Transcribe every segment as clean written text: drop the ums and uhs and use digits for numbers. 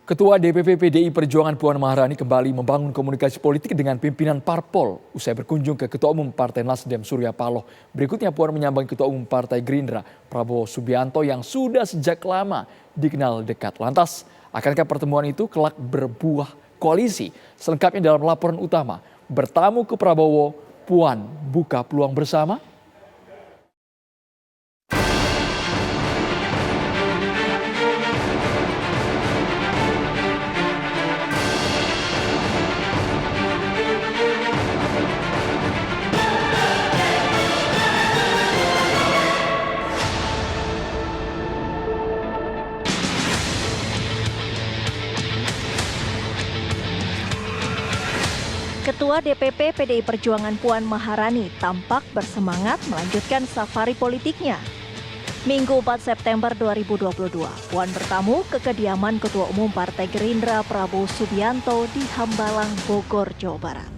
Ketua DPP PDI Perjuangan Puan Maharani kembali membangun komunikasi politik dengan pimpinan parpol usai berkunjung ke Ketua Umum Partai Nasdem Surya Paloh. Berikutnya Puan menyambangi Ketua Umum Partai Gerindra Prabowo Subianto yang sudah sejak lama dikenal dekat. Lantas, akankah pertemuan itu kelak berbuah koalisi? Selengkapnya dalam laporan utama. Bertamu ke Prabowo, Puan buka peluang bersama? Ketua DPP PDI Perjuangan Puan Maharani tampak bersemangat melanjutkan safari politiknya. Minggu 4 September 2022, Puan bertamu ke kediaman Ketua Umum Partai Gerindra Prabowo Subianto di Hambalang, Bogor, Jawa Barat.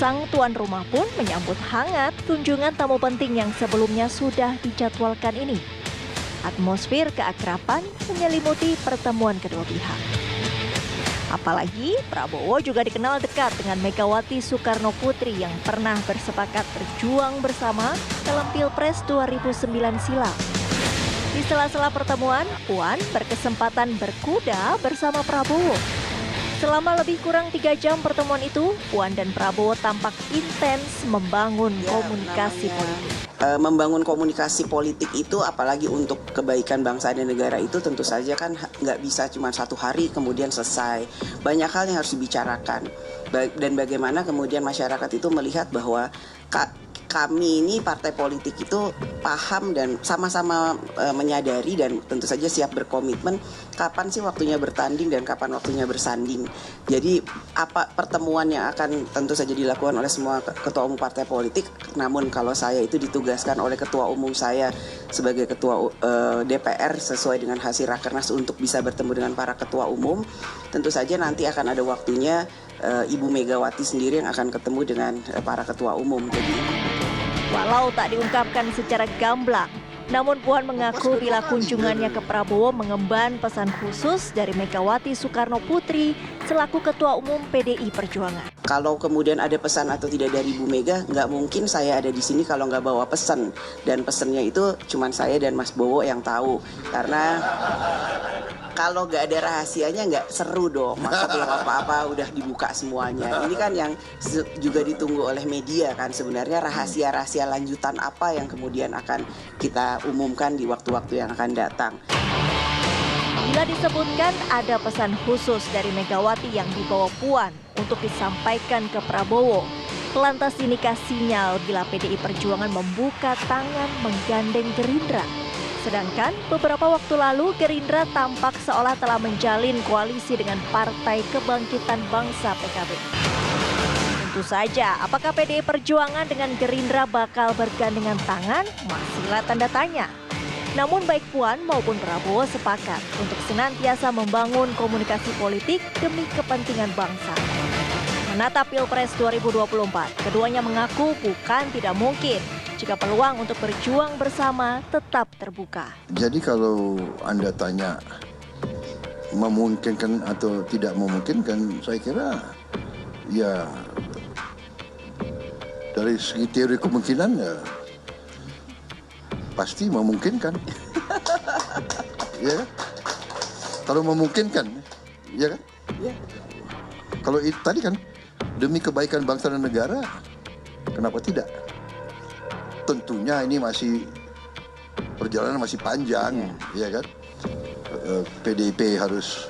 Sang tuan rumah pun menyambut hangat kunjungan tamu penting yang sebelumnya sudah dijadwalkan ini. Atmosfer keakraban menyelimuti pertemuan kedua pihak. Apalagi Prabowo juga dikenal dekat dengan Megawati Soekarno Putri yang pernah bersepakat berjuang bersama dalam Pilpres 2009 silam. Di sela-sela pertemuan, Puan berkesempatan berkuda bersama Prabowo. Selama lebih kurang 3 jam pertemuan itu, Puan dan Prabowo tampak intens membangun komunikasi politik. Membangun komunikasi politik itu apalagi untuk kebaikan bangsa dan negara itu tentu saja kan nggak bisa cuma 1 hari kemudian selesai. Banyak hal yang harus dibicarakan dan bagaimana kemudian masyarakat itu melihat bahwa kami ini partai politik itu paham dan sama-sama menyadari dan tentu saja siap berkomitmen kapan sih waktunya bertanding dan kapan waktunya bersanding. Jadi apa pertemuan yang akan tentu saja dilakukan oleh semua ketua umum partai politik, namun kalau saya itu ditugaskan oleh ketua umum saya sebagai ketua DPR sesuai dengan hasil Rakernas untuk bisa bertemu dengan para ketua umum, tentu saja nanti akan ada waktunya Ibu Megawati sendiri yang akan ketemu dengan para ketua umum. Jadi walau tak diungkapkan secara gamblang, namun Puan mengaku bila kunjungannya ke Prabowo mengemban pesan khusus dari Megawati Soekarno Putri selaku Ketua Umum PDI Perjuangan. Kalau kemudian ada pesan atau tidak dari Bu Mega, nggak mungkin saya ada di sini kalau nggak bawa pesan. Dan pesannya itu cuma saya dan Mas Bowo yang tahu. Karena kalau nggak ada rahasianya nggak seru dong. Masa belum apa-apa udah dibuka semuanya. Ini kan yang juga ditunggu oleh media kan. Sebenarnya rahasia-rahasia lanjutan apa yang kemudian akan kita umumkan di waktu-waktu yang akan datang. Bila disebutkan ada pesan khusus dari Megawati yang dibawa Puan untuk disampaikan ke Prabowo, lantas inikah sinyal bila PDI Perjuangan membuka tangan menggandeng Gerindra? Sedangkan beberapa waktu lalu Gerindra tampak seolah telah menjalin koalisi dengan Partai Kebangkitan Bangsa PKB. Tentu saja, apakah PDI Perjuangan dengan Gerindra bakal bergandengan tangan? Masihlah tanda tanya. Namun baik Puan maupun Prabowo sepakat untuk senantiasa membangun komunikasi politik demi kepentingan bangsa. Menatap Pilpres 2024, keduanya mengaku bukan tidak mungkin jika peluang untuk berjuang bersama tetap terbuka. Jadi kalau Anda tanya memungkinkan atau tidak memungkinkan, saya kira ya dari segi teori kemungkinan ya pasti memungkinkan. Ya kan? Kalau memungkinkan, ya kan? Ya. Kalau tadi kan demi kebaikan bangsa dan negara, kenapa tidak? Tentunya ini masih perjalanan masih panjang, ya kan? PDIP harus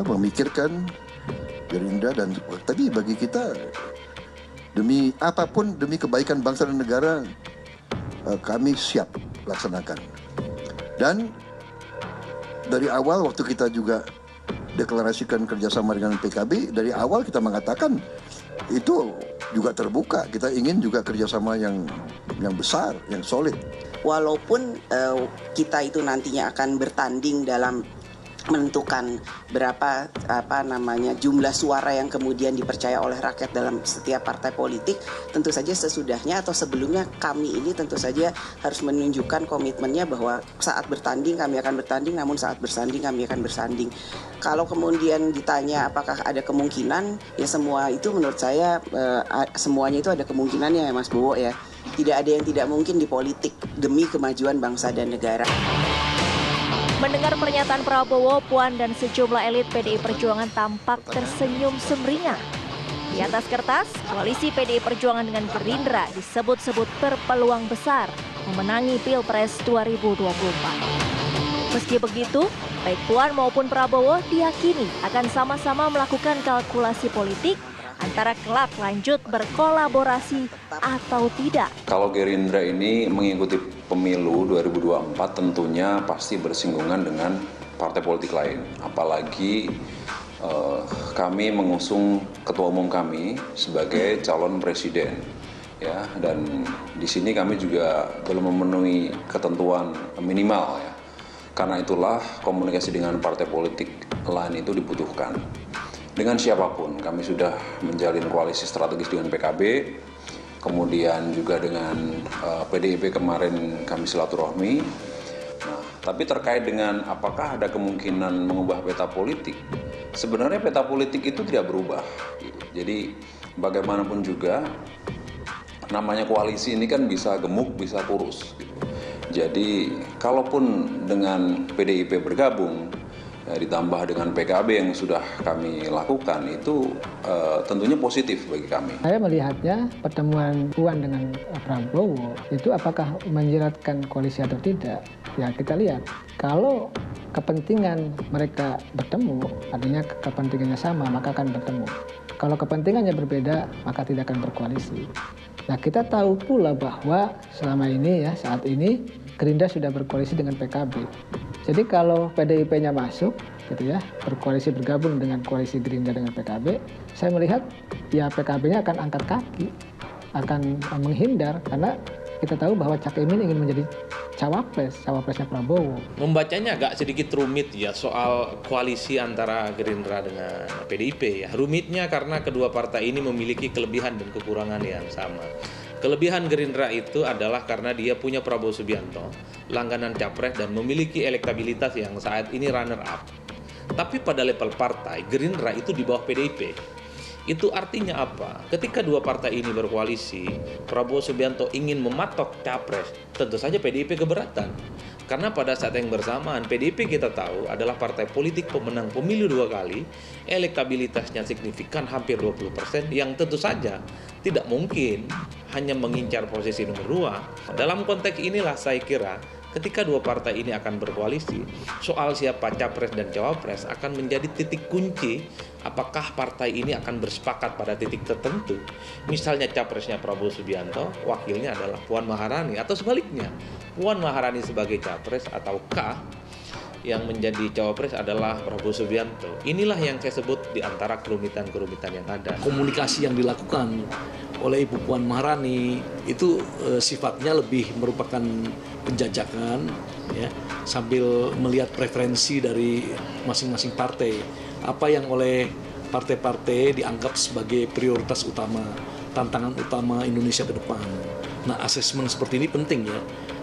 memikirkan Gerindra dan tapi bagi kita demi apapun, demi kebaikan bangsa dan negara, kami siap laksanakan. Dan dari awal waktu kita juga deklarasikan kerjasama dengan PKB, dari awal kita mengatakan itu juga terbuka. Kita ingin juga kerjasama yang besar, yang solid. Walaupun kita itu nantinya akan bertanding dalam menentukan berapa jumlah suara yang kemudian dipercaya oleh rakyat dalam setiap partai politik. Tentu saja sesudahnya atau sebelumnya kami ini tentu saja harus menunjukkan komitmennya bahwa saat bertanding kami akan bertanding, namun saat bersanding kami akan bersanding. Kalau kemudian ditanya apakah ada kemungkinan, ya semua itu menurut saya semuanya itu ada kemungkinannya ya Mas Bowo ya. Tidak ada yang tidak mungkin di politik demi kemajuan bangsa dan negara. Mendengar pernyataan Prabowo, Puan dan sejumlah elit PDI Perjuangan tampak tersenyum sumringah. Di atas kertas, koalisi PDI Perjuangan dengan Gerindra disebut-sebut berpeluang besar memenangi Pilpres 2024. Meski begitu, baik Puan maupun Prabowo diyakini akan sama-sama melakukan kalkulasi politik antara kelak lanjut berkolaborasi atau tidak. Kalau Gerindra ini mengikuti pemilu 2024 tentunya pasti bersinggungan dengan partai politik lain. Apalagi kami mengusung ketua umum kami sebagai calon presiden. Ya, dan di sini kami juga belum memenuhi ketentuan minimal ya. Karena itulah komunikasi dengan partai politik lain itu dibutuhkan. Dengan siapapun, kami sudah menjalin koalisi strategis dengan PKB, kemudian juga dengan PDIP kemarin kami silaturahmi. Nah, tapi terkait dengan apakah ada kemungkinan mengubah peta politik, sebenarnya peta politik itu tidak berubah. Gitu. Jadi bagaimanapun juga, namanya koalisi ini kan bisa gemuk, bisa kurus. Gitu. Jadi kalaupun dengan PDIP bergabung, ditambah dengan PKB yang sudah kami lakukan itu tentunya positif bagi kami. Saya melihatnya pertemuan Puan dengan Prabowo itu apakah menjeratkan koalisi atau tidak? Ya kita lihat. Kalau kepentingan mereka bertemu, artinya kepentingannya sama, maka akan bertemu. Kalau kepentingannya berbeda, maka tidak akan berkoalisi. Nah kita tahu pula bahwa selama ini ya saat ini Gerindra sudah berkoalisi dengan PKB. Jadi kalau PDIP-nya masuk, gitu ya, berkoalisi bergabung dengan koalisi Gerindra dengan PKB, saya melihat ya PKB-nya akan angkat kaki, akan menghindar karena kita tahu bahwa Cak Imin ingin menjadi cawapresnya Prabowo. Membacanya agak sedikit rumit ya soal koalisi antara Gerindra dengan PDIP ya. Rumitnya karena kedua partai ini memiliki kelebihan dan kekurangan yang sama. Kelebihan Gerindra itu adalah karena dia punya Prabowo Subianto, langganan capres dan memiliki elektabilitas yang saat ini runner up. Tapi pada level partai, Gerindra itu di bawah PDIP. Itu artinya apa? Ketika dua partai ini berkoalisi, Prabowo Subianto ingin mematok capres, tentu saja PDIP keberatan. Karena pada saat yang bersamaan, PDIP kita tahu adalah partai politik pemenang pemilu 2 kali, elektabilitasnya signifikan hampir 20%, yang tentu saja tidak mungkin hanya mengincar posisi nomor 2. Dalam konteks inilah saya kira ketika dua partai ini akan berkoalisi, soal siapa capres dan cawapres akan menjadi titik kunci apakah partai ini akan bersepakat pada titik tertentu. Misalnya capresnya Prabowo Subianto, wakilnya adalah Puan Maharani, atau sebaliknya, Puan Maharani sebagai capres ataukah yang menjadi cawapres adalah Prabowo Subianto. Inilah yang saya sebut di antara kerumitan-kerumitan yang ada. Komunikasi yang dilakukan oleh Ibu Puan Maharani itu sifatnya lebih merupakan penjajakan ya, sambil melihat preferensi dari masing-masing partai. Apa yang oleh partai-partai dianggap sebagai prioritas utama, tantangan utama Indonesia ke depan. Nah, asesmen seperti ini penting ya,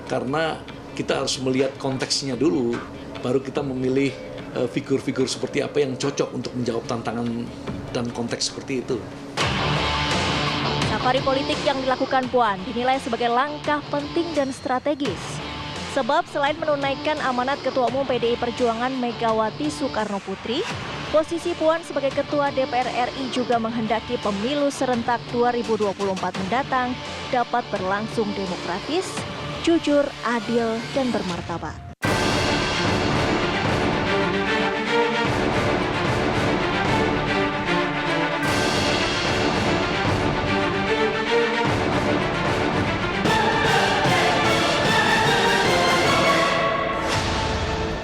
karena kita harus melihat konteksnya dulu, baru kita memilih figur-figur seperti apa yang cocok untuk menjawab tantangan dan konteks seperti itu. Safari politik yang dilakukan Puan dinilai sebagai langkah penting dan strategis. Sebab selain menunaikan amanat Ketua Umum PDI Perjuangan Megawati Soekarno Putri, posisi Puan sebagai Ketua DPR RI juga menghendaki pemilu serentak 2024 mendatang dapat berlangsung demokratis, jujur, adil, dan bermartabat.